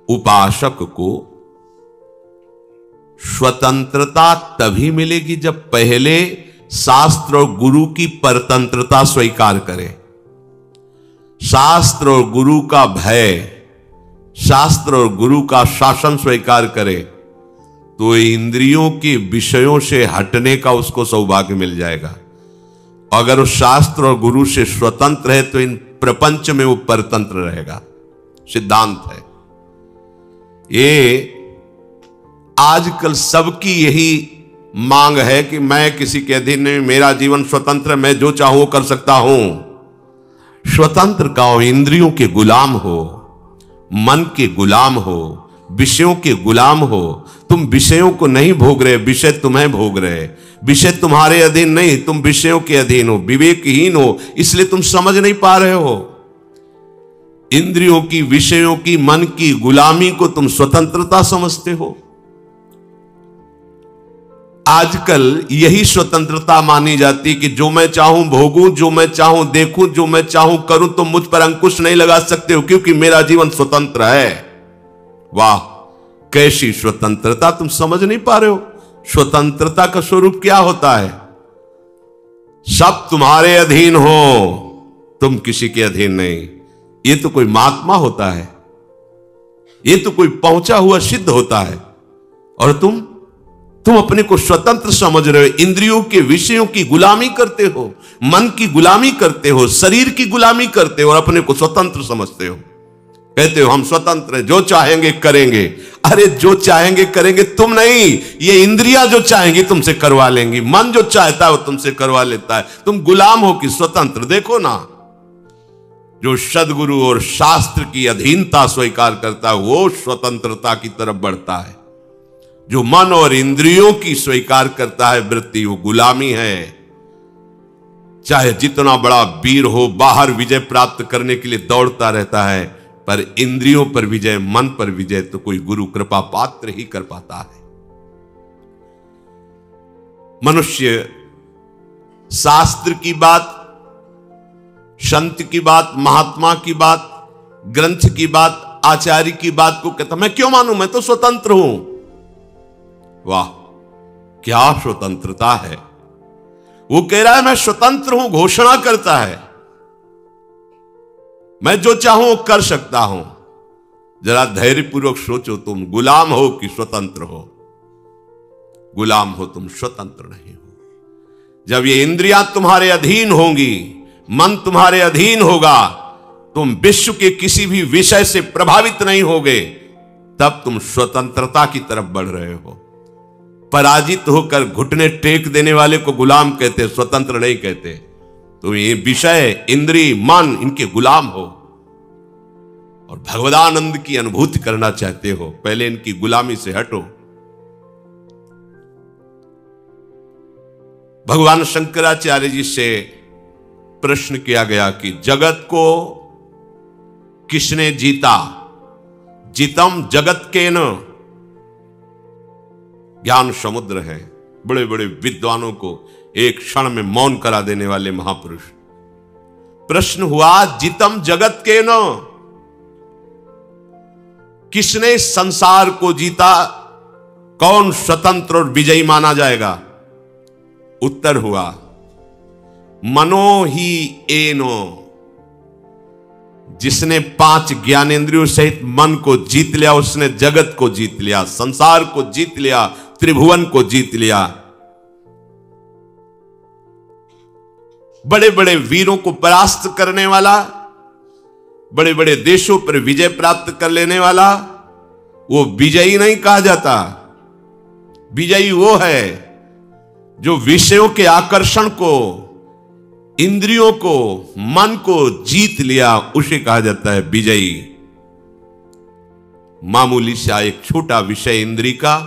उपासक को स्वतंत्रता तभी मिलेगी जब पहले शास्त्र और गुरु की परतंत्रता स्वीकार करे। शास्त्र और गुरु का भय, शास्त्र और गुरु का शासन स्वीकार करे तो इंद्रियों के विषयों से हटने का उसको सौभाग्य मिल जाएगा। अगर वो शास्त्र और गुरु से स्वतंत्र है तो इन प्रपंच में वो परतंत्र रहेगा। सिद्धांत है ये। आजकल सबकी यही मांग है कि मैं किसी के अधीन नहीं, मेरा जीवन स्वतंत्र, मैं जो चाहूं कर सकता हूं। स्वतंत्र का हो, इंद्रियों के गुलाम हो, मन के गुलाम हो, विषयों के गुलाम हो। तुम विषयों को नहीं भोग रहे, विषय तुम्हें भोग रहे। विषय तुम्हारे अधीन नहीं, तुम विषयों के अधीन हो, विवेकहीन हो, इसलिए तुम समझ नहीं पा रहे हो। इंद्रियों की, विषयों की, मन की गुलामी को तुम स्वतंत्रता समझते हो। आजकल यही स्वतंत्रता मानी जाती कि जो मैं चाहूं भोगूं, जो मैं चाहूं देखूं, जो मैं चाहूं करूं, तुम मुझ पर अंकुश नहीं लगा सकते हो क्योंकि मेरा जीवन स्वतंत्र है। वाह, कैसी स्वतंत्रता! तुम समझ नहीं पा रहे हो स्वतंत्रता का स्वरूप क्या होता है। सब तुम्हारे अधीन हो, तुम किसी के अधीन नहीं। ये तो कोई महात्मा होता है, ये तो कोई पहुंचा हुआ सिद्ध होता है, और तुम अपने को स्वतंत्र समझ रहे हो। इंद्रियों के, विषयों की गुलामी करते हो, मन की गुलामी करते हो, शरीर की गुलामी करते हो और अपने को स्वतंत्र समझते हो। कहते हो हम स्वतंत्र हैं, जो चाहेंगे करेंगे। अरे जो चाहेंगे करेंगे तुम नहीं, ये इंद्रियां जो चाहेंगी तुमसे करवा लेंगी, मन जो चाहता है वो तुमसे करवा लेता है। तुम गुलाम हो कि स्वतंत्र? देखो ना, जो सद्गुरु और शास्त्र की अधीनता स्वीकार करता है वो स्वतंत्रता की तरफ बढ़ता है। जो मन और इंद्रियों की स्वीकार करता है वृत्ति, वो गुलामी है। चाहे जितना बड़ा वीर हो, बाहर विजय प्राप्त करने के लिए दौड़ता रहता है, पर इंद्रियों पर विजय, मन पर विजय तो कोई गुरु कृपा पात्र ही कर पाता है। मनुष्य शास्त्र की बात, संत की बात, महात्मा की बात, ग्रंथ की बात, आचार्य की बात को कहता मैं क्यों मानूं, मैं तो स्वतंत्र हूं। वाह, क्या स्वतंत्रता है! वो कह रहा है मैं स्वतंत्र हूं, घोषणा करता है मैं जो चाहूं कर सकता हूं। जरा धैर्यपूर्वक सोचो, तुम गुलाम हो कि स्वतंत्र हो? गुलाम हो तुम, स्वतंत्र नहीं हो। जब ये इंद्रियां तुम्हारे अधीन होंगी, मन तुम्हारे अधीन होगा, तुम विश्व के किसी भी विषय से प्रभावित नहीं होगे, तब तुम स्वतंत्रता की तरफ बढ़ रहे हो। पराजित होकर घुटने टेक देने वाले को गुलाम कहते, स्वतंत्र नहीं कहते। तो ये विषय, इंद्री, मन, इनके गुलाम हो और भगवदानंद की अनुभूति करना चाहते हो, पहले इनकी गुलामी से हटो। भगवान शंकराचार्य जी से प्रश्न किया गया कि जगत को किसने जीता? जितम जगत के न। ज्ञान समुद्र है, बड़े बड़े विद्वानों को एक क्षण में मौन करा देने वाले महापुरुष। प्रश्न हुआ जितम जगत के न, किसने संसार को जीता? कौन स्वतंत्र और विजयी माना जाएगा? उत्तर हुआ मनो ही एनो। जिसने 5 ज्ञानेंद्रियों सहित मन को जीत लिया, उसने जगत को जीत लिया, संसार को जीत लिया, त्रिभुवन को जीत लिया। बड़े बड़े वीरों को परास्त करने वाला, बड़े बड़े देशों पर विजय प्राप्त कर लेने वाला, वो विजयी नहीं कहा जाता। विजयी वो है जो विषयों के आकर्षण को, इंद्रियों को, मन को जीत लिया, उसे कहा जाता है विजयी। मामूली सा एक छोटा विषय इंद्री का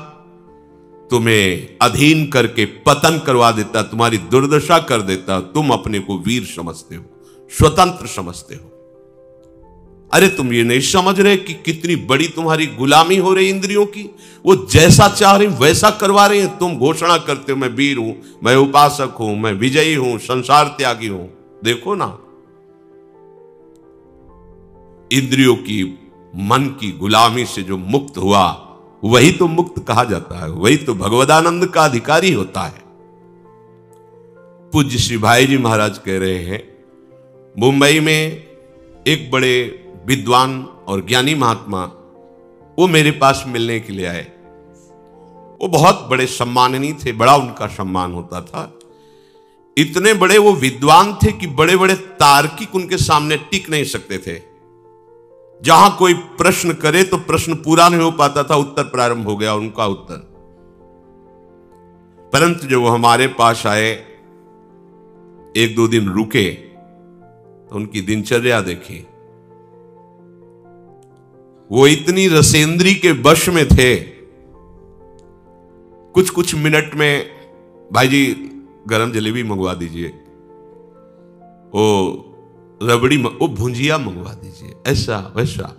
तुम्हें अधीन करके पतन करवा देता, तुम्हारी दुर्दशा कर देता, तुम अपने को वीर समझते हो, स्वतंत्र समझते हो। अरे तुम ये नहीं समझ रहे कि कितनी बड़ी तुम्हारी गुलामी हो रही इंद्रियों की। वो जैसा चाह रही वैसा करवा रही है, तुम घोषणा करते हो मैं वीर हूं, मैं उपासक हूं, मैं विजयी हूं, संसार त्यागी हूं। देखो ना, इंद्रियों की मन की गुलामी से जो मुक्त हुआ वही तो मुक्त कहा जाता है, वही तो भगवदानंद का अधिकारी होता है। पूज्य श्री भाई जी महाराज कह रहे हैं, मुंबई में एक बड़े विद्वान और ज्ञानी महात्मा वो मेरे पास मिलने के लिए आए। वो बहुत बड़े सम्माननीय थे, बड़ा उनका सम्मान होता था। इतने बड़े वो विद्वान थे कि बड़े बड़े तार्किक उनके सामने टिक नहीं सकते थे। जहां कोई प्रश्न करे तो प्रश्न पूरा नहीं हो पाता था, उत्तर प्रारंभ हो गया उनका उत्तर। परंतु जब वो हमारे पास आए, एक दो दिन रुके, तो उनकी दिनचर्या देखी। वो इतनी रसेंद्री के वश में थे, कुछ कुछ मिनट में भाई जी गरम जलेबी मंगवा दीजिए, वो रबड़ी, वो भुंजिया मंगवा दीजिए, ऐसा वैसा,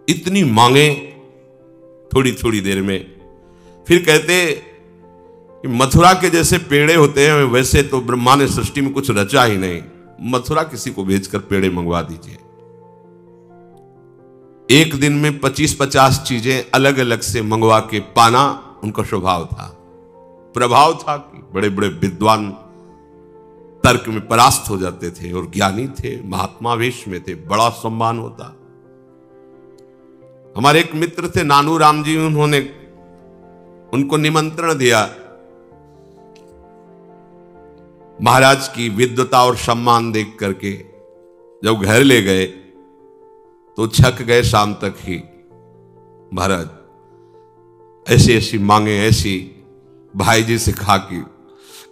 इतनी मांगे थोड़ी थोड़ी देर में। फिर कहते कि मथुरा के जैसे पेड़े होते हैं वैसे तो ब्रह्मा ने सृष्टि में कुछ रचा ही नहीं, मथुरा किसी को भेजकर पेड़े मंगवा दीजिए। एक दिन में 25-50 चीजें अलग अलग से मंगवा के पाना उनका स्वभाव था, प्रभाव था कि बड़े बड़े विद्वान तर्क में परास्त हो जाते थे और ज्ञानी थे, महात्मा वेश में थे, बड़ा सम्मान होता। हमारे एक मित्र थे नानू राम जी, उन्होंने उनको निमंत्रण दिया। महाराज की विद्वता और सम्मान देख करके जब घर ले गए तो छक गए शाम तक ही। महाराज ऐसी ऐसी मांगे, ऐसी भाई जी से खा कि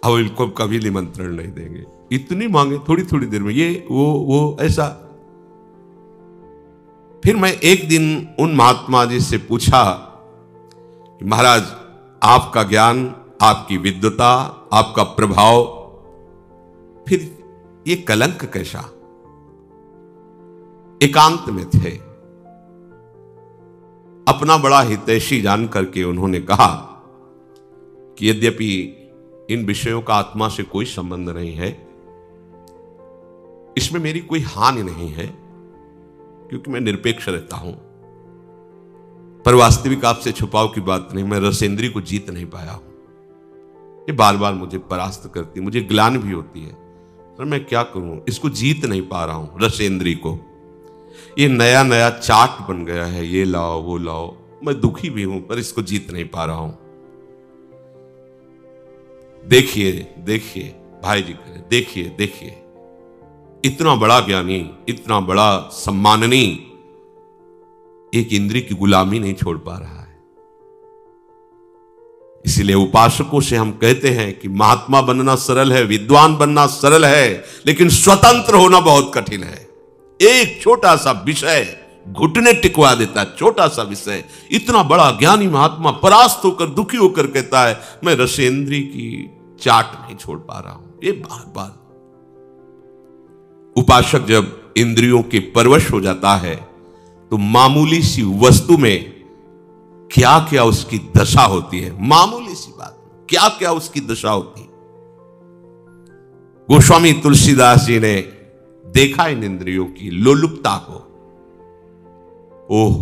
अब इनको कभी निमंत्रण नहीं देंगे, इतनी मांगे थोड़ी थोड़ी देर में, ये वो ऐसा। फिर मैं एक दिन उन महात्मा जी से पूछा कि महाराज आपका ज्ञान, आपकी विद्वता, आपका प्रभाव, फिर ये कलंक कैसा? एकांत में थे, अपना बड़ा हितैषी जान करके उन्होंने कहा कि यद्यपि इन विषयों का आत्मा से कोई संबंध नहीं है, इसमें मेरी कोई हानि नहीं है क्योंकि मैं निरपेक्ष रहता हूं, पर वास्तविक आपसे छुपाव की बात नहीं, मैं रसेंद्री को जीत नहीं पाया हूं। ये बार बार मुझे परास्त करती, मुझे ग्लानि भी होती है, पर मैं क्या करूं, इसको जीत नहीं पा रहा हूं रसेंद्री को। ये नया नया चाट बन गया है, ये लाओ वो लाओ, मैं दुखी भी हूं पर इसको जीत नहीं पा रहा हूं। देखिए देखिए भाई जी कह रहे, देखिए देखिए, इतना बड़ा ज्ञानी, इतना बड़ा सम्माननीय एक इंद्रिय की गुलामी नहीं छोड़ पा रहा है। इसीलिए उपासकों से हम कहते हैं कि महात्मा बनना सरल है, विद्वान बनना सरल है, लेकिन स्वतंत्र होना बहुत कठिन है। एक छोटा सा विषय घुटने टिकवा देता है, छोटा सा विषय। इतना बड़ा ज्ञानी महात्मा परास्त होकर दुखी होकर कहता है मैं रसेंद्री की चाट नहीं छोड़ पा रहा हूं। ये बार बार उपासक जब इंद्रियों के परवश हो जाता है तो मामूली सी वस्तु में क्या क्या उसकी दशा होती है, मामूली सी बात क्या क्या उसकी दशा होती है। गोस्वामी तुलसीदास जी ने देखा इन इंद्रियों की लोलुपता को। ओह,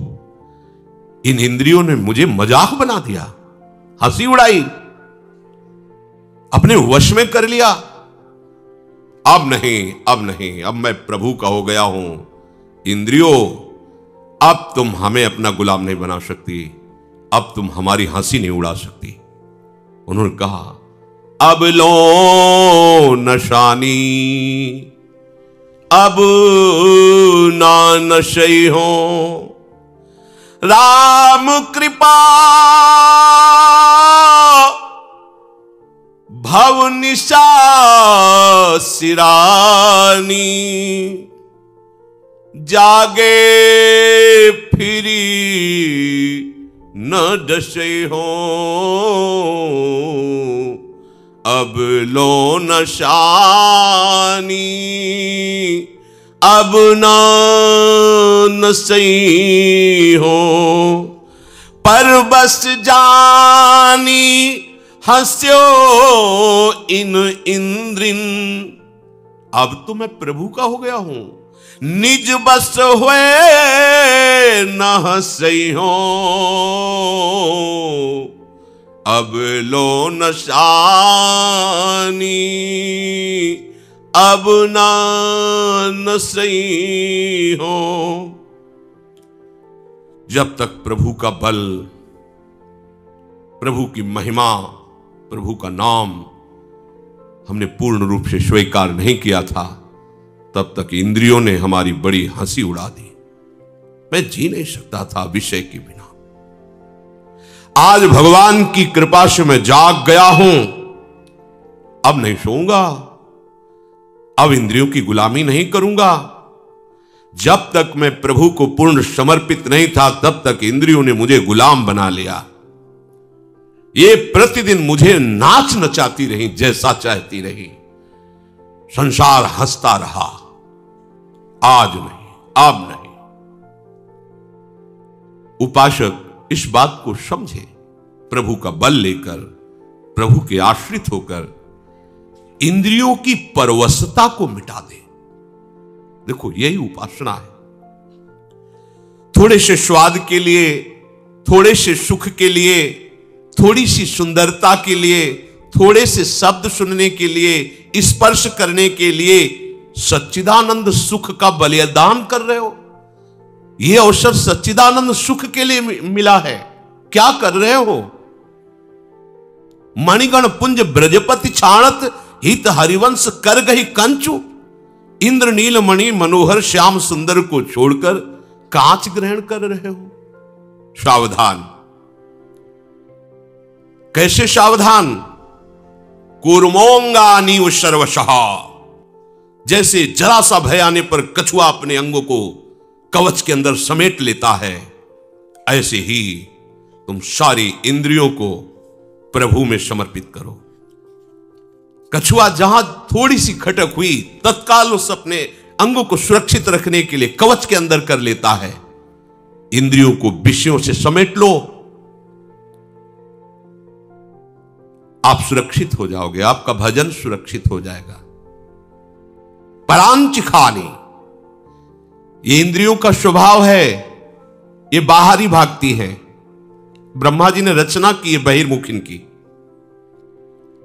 इन इंद्रियों ने मुझे मजाक बना दिया, हंसी उड़ाई, अपने वश में कर लिया। अब नहीं, अब नहीं, अब मैं प्रभु का हो गया हूं। इंद्रियों, अब तुम हमें अपना गुलाम नहीं बना सकती, अब तुम हमारी हंसी नहीं उड़ा सकती। उन्होंने कहा अब लो नशानी, अब ना नशई हो, राम कृपा भव निशा सिरानी, जागे फिरी न डसे हो, अब लो नशानी, अब ना नसई हो, पर बस जानी हंस्यो इन इंद्रिन। अब तो मैं प्रभु का हो गया हूं, निज बस हुए न सही हो, अब लो न शानी, अब न सही हो। जब तक प्रभु का बल, प्रभु की महिमा, प्रभु का नाम हमने पूर्ण रूप से स्वीकार नहीं किया था, तब तक इंद्रियों ने हमारी बड़ी हंसी उड़ा दी। मैं जी नहीं सकता था विषय के बिना। आज भगवान की कृपा से मैं जाग गया हूं। अब नहीं सोऊंगा, अब इंद्रियों की गुलामी नहीं करूंगा। जब तक मैं प्रभु को पूर्ण समर्पित नहीं था, तब तक इंद्रियों ने मुझे गुलाम बना लिया। ये प्रतिदिन मुझे नाच नचाती रही, जैसा चाहती रही। संसार हंसता रहा। आज नहीं, अब नहीं। उपासक इस बात को समझे, प्रभु का बल लेकर, प्रभु के आश्रित होकर इंद्रियों की परवशता को मिटा दे। देखो, यही उपासना है। थोड़े से स्वाद के लिए, थोड़े से सुख के लिए, थोड़ी सी सुंदरता के लिए, थोड़े से शब्द सुनने के लिए, स्पर्श करने के लिए सच्चिदानंद सुख का बलिदान कर रहे हो। यह अवसर सच्चिदानंद सुख के लिए मिला है, क्या कर रहे हो? मणिगण पुंज ब्रजपति छाणत, हित हरिवंश कर गही कंचु। इंद्र नील मणि मनोहर श्याम सुंदर को छोड़कर कांच ग्रहण कर रहे हो। सावधान। कैसे सावधान? कूर्मोंगा नीव सर्वशः। जैसे जरा सा भय आने पर कछुआ अपने अंगों को कवच के अंदर समेट लेता है, ऐसे ही तुम सारी इंद्रियों को प्रभु में समर्पित करो। कछुआ जहां थोड़ी सी खटक हुई, तत्काल उस अपने अंगों को सुरक्षित रखने के लिए कवच के अंदर कर लेता है। इंद्रियों को विषयों से समेट लो, आप सुरक्षित हो जाओगे, आपका भजन सुरक्षित हो जाएगा। परांच खानी, ये इंद्रियों का स्वभाव है, ये बाहरी भागती हैं। ब्रह्मा जी ने रचना की है बहिर्मुखिन की।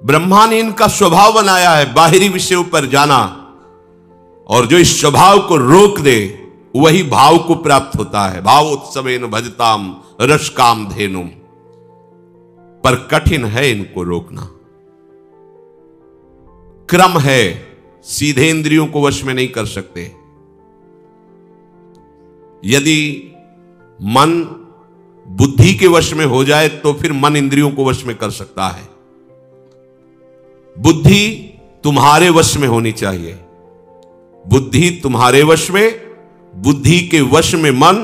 ब्रह्मा ने इनका स्वभाव बनाया है बाहरी विषयों पर जाना, और जो इस स्वभाव को रोक दे वही भाव को प्राप्त होता है। भावोत्सवेन भजताम रस काम धेनुम। पर कठिन है इनको रोकना। क्रम है, सीधे इंद्रियों को वश में नहीं कर सकते। यदि मन बुद्धि के वश में हो जाए तो फिर मन इंद्रियों को वश में कर सकता है। बुद्धि तुम्हारे वश में होनी चाहिए। बुद्धि तुम्हारे वश में, बुद्धि के वश में मन,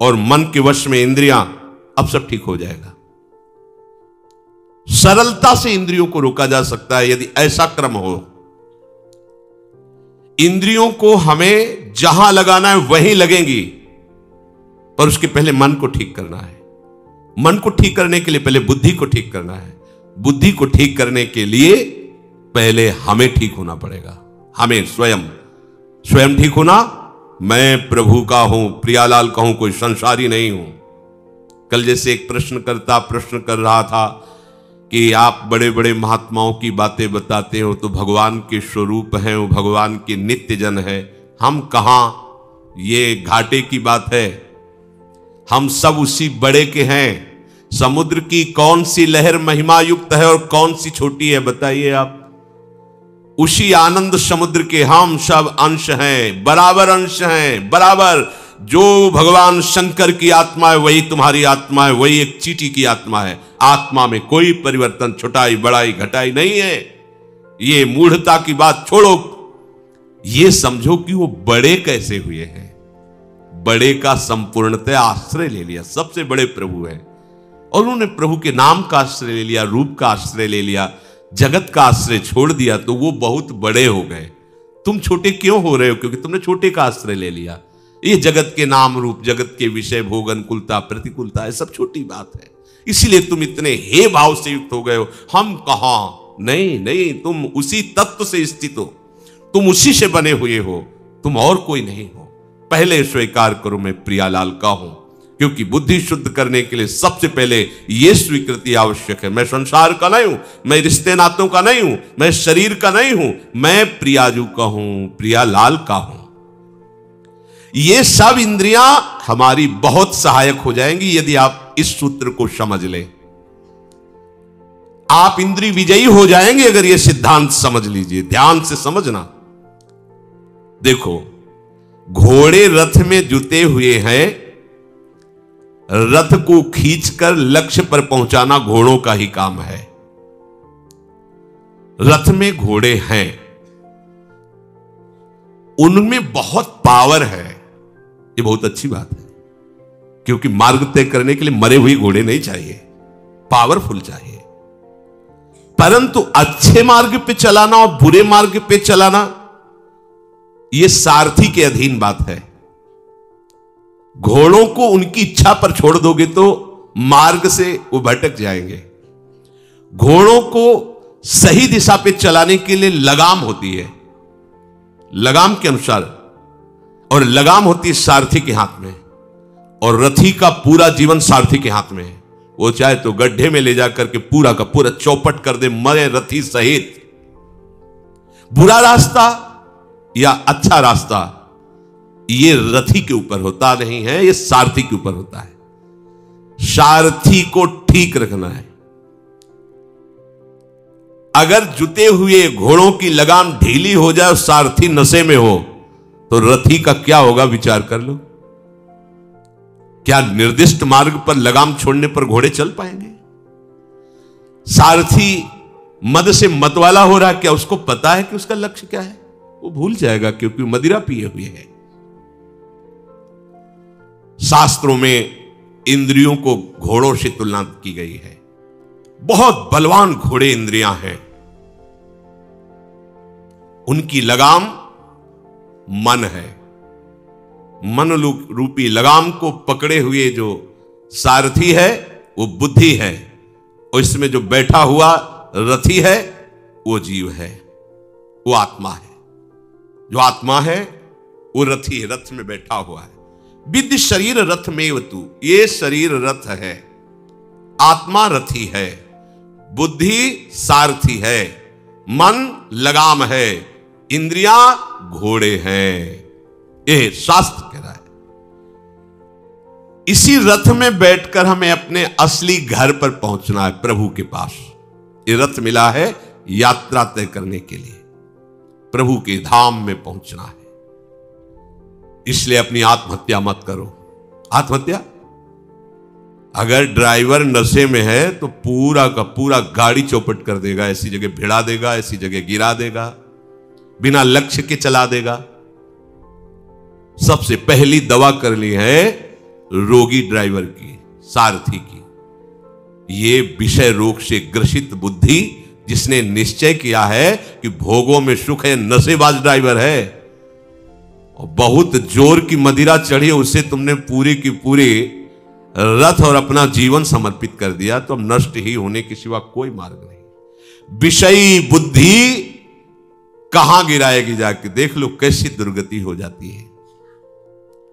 और मन के वश में इंद्रियां। अब सब ठीक हो जाएगा। सरलता से इंद्रियों को रोका जा सकता है यदि ऐसा क्रम हो। इंद्रियों को हमें जहां लगाना है वहीं लगेंगी, पर उसके पहले मन को ठीक करना है। मन को ठीक करने के लिए पहले बुद्धि को ठीक करना है। बुद्धि को ठीक करने के लिए पहले हमें ठीक होना पड़ेगा। हमें स्वयं ठीक होना। मैं प्रभु का हूं, प्रियालाल का हूं, कोई संसारी नहीं हूं। कल जैसे एक प्रश्नकर्ता प्रश्न कर रहा था कि आप बड़े बड़े महात्माओं की बातें बताते हो तो भगवान के स्वरूप हैं, वो भगवान के नित्य जन है, हम कहां? ये घाटे की बात है। हम सब उसी बड़े के हैं। समुद्र की कौन सी लहर महिमा युक्त है और कौन सी छोटी है, बताइए आप? उसी आनंद समुद्र के हम सब अंश हैं, बराबर अंश हैं, बराबर। जो भगवान शंकर की आत्मा है वही तुम्हारी आत्मा है, वही एक चींटी की आत्मा है। आत्मा में कोई परिवर्तन, छोटाई बड़ाई घटाई नहीं है। ये मूढ़ता की बात छोड़ो, ये समझो कि वो बड़े कैसे हुए हैं। बड़े का संपूर्णतः आश्रय ले लिया, सबसे बड़े प्रभु हैं, और उन्होंने प्रभु के नाम का आश्रय ले लिया, रूप का आश्रय ले लिया, जगत का आश्रय छोड़ दिया, तो वो बहुत बड़े हो गए। तुम छोटे क्यों हो रहे हो? क्योंकि तुमने छोटे का आश्रय ले लिया। ये जगत के नाम रूप, जगत के विषय, भोग, अनुकूलता, प्रतिकूलता, ये सब छोटी बात है। इसीलिए तुम इतने हे भाव से युक्त हो गए हो। हम कहां? नहीं, तुम उसी तत्व से स्थित हो, तुम उसी से बने हुए हो। तुम और कोई नहीं हो। पहले स्वीकार करो मैं प्रियालाल का हूं, क्योंकि बुद्धि शुद्ध करने के लिए सबसे पहले यह स्वीकृति आवश्यक है। मैं संसार का नहीं हूं, मैं रिश्ते नातों का नहीं हूं, मैं शरीर का नहीं हूं, मैं प्रियाजू का हूं, प्रियालाल का हूं। ये सब इंद्रियां हमारी बहुत सहायक हो जाएंगी यदि आप इस सूत्र को समझ लें। आप इंद्रिय विजयी हो जाएंगे अगर यह सिद्धांत समझ लीजिए। ध्यान से समझना। देखो, घोड़े रथ में जुते हुए हैं, रथ को खींचकर लक्ष्य पर पहुंचाना घोड़ों का ही काम है। रथ में घोड़े हैं, उनमें बहुत पावर है। ये बहुत अच्छी बात है, क्योंकि मार्ग तय करने के लिए मरे हुए घोड़े नहीं चाहिए, पावरफुल चाहिए। परंतु अच्छे मार्ग पे चलाना और बुरे मार्ग पे चलाना यह सारथी के अधीन बात है। घोड़ों को उनकी इच्छा पर छोड़ दोगे तो मार्ग से वो भटक जाएंगे। घोड़ों को सही दिशा पे चलाने के लिए लगाम होती है, लगाम के अनुसार, और लगाम होती है सारथी के हाथ में, और रथी का पूरा जीवन सारथी के हाथ में है। वो चाहे तो गड्ढे में ले जाकर के पूरा का पूरा चौपट कर दे, मरे रथी सहित। बुरा रास्ता या अच्छा रास्ता ये रथी के ऊपर होता नहीं है, ये सारथी के ऊपर होता है। सारथी को ठीक रखना है। अगर जुते हुए घोड़ों की लगाम ढीली हो जाए और सारथी नशे में हो तो रथी का क्या होगा, विचार कर लो। क्या निर्दिष्ट मार्ग पर लगाम छोड़ने पर घोड़े चल पाएंगे? सारथी मद से मतवाला हो रहा है, क्या उसको पता है कि उसका लक्ष्य क्या है? वो भूल जाएगा, क्योंकि मदिरा पिए हुए है। शास्त्रों में इंद्रियों को घोड़ों से तुलना की गई है। बहुत बलवान घोड़े इंद्रियां हैं, उनकी लगाम मन है। मन रूपी लगाम को पकड़े हुए जो सारथी है वो बुद्धि है, और इसमें जो बैठा हुआ रथी है वो जीव है, वो आत्मा है। जो आत्मा है वो रथी है, रथ में बैठा हुआ है। विद्य शरीर रथ में तू, ये शरीर रथ है, आत्मा रथी है, बुद्धि सारथी है, मन लगाम है, इंद्रियां घोड़े हैं। ये शास्त्र कह रहा है। इसी रथ में बैठकर हमें अपने असली घर पर पहुंचना है, प्रभु के पास। ये रथ मिला है यात्रा तय करने के लिए, प्रभु के धाम में पहुंचना है। इसलिए अपनी आत्महत्या मत करो। आत्महत्या, अगर ड्राइवर नशे में है तो पूरा का पूरा गाड़ी चौपट कर देगा, ऐसी जगह भिड़ा देगा, ऐसी जगह गिरा देगा, बिना लक्ष्य के चला देगा। सबसे पहली दवा करनी है रोगी ड्राइवर की, सारथी की। ये विषय रोग से ग्रसित बुद्धि, जिसने निश्चय किया है कि भोगों में सुख है, नशेबाज ड्राइवर है, और बहुत जोर की मदिरा चढ़ी, उसे तुमने पूरी की पूरी रथ और अपना जीवन समर्पित कर दिया, तो अब नष्ट ही होने के सिवा कोई मार्ग नहीं। विषयी बुद्धि कहां गिराएगी, जाके देख लो कैसी दुर्गति हो जाती है,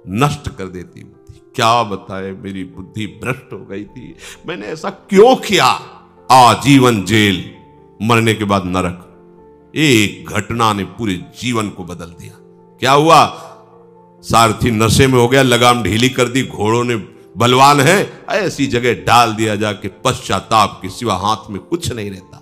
नष्ट कर देती बुद्धि। क्या बताए, मेरी बुद्धि भ्रष्ट हो गई थी, मैंने ऐसा क्यों किया? आजीवन जेल, मरने के बाद नरक। एक घटना ने पूरे जीवन को बदल दिया। क्या हुआ? सारथी नशे में हो गया, लगाम ढीली कर दी, घोड़ों ने बलवान है, ऐसी जगह डाल दिया जाके, पश्चाताप के सिवा हाथ में कुछ नहीं रहता।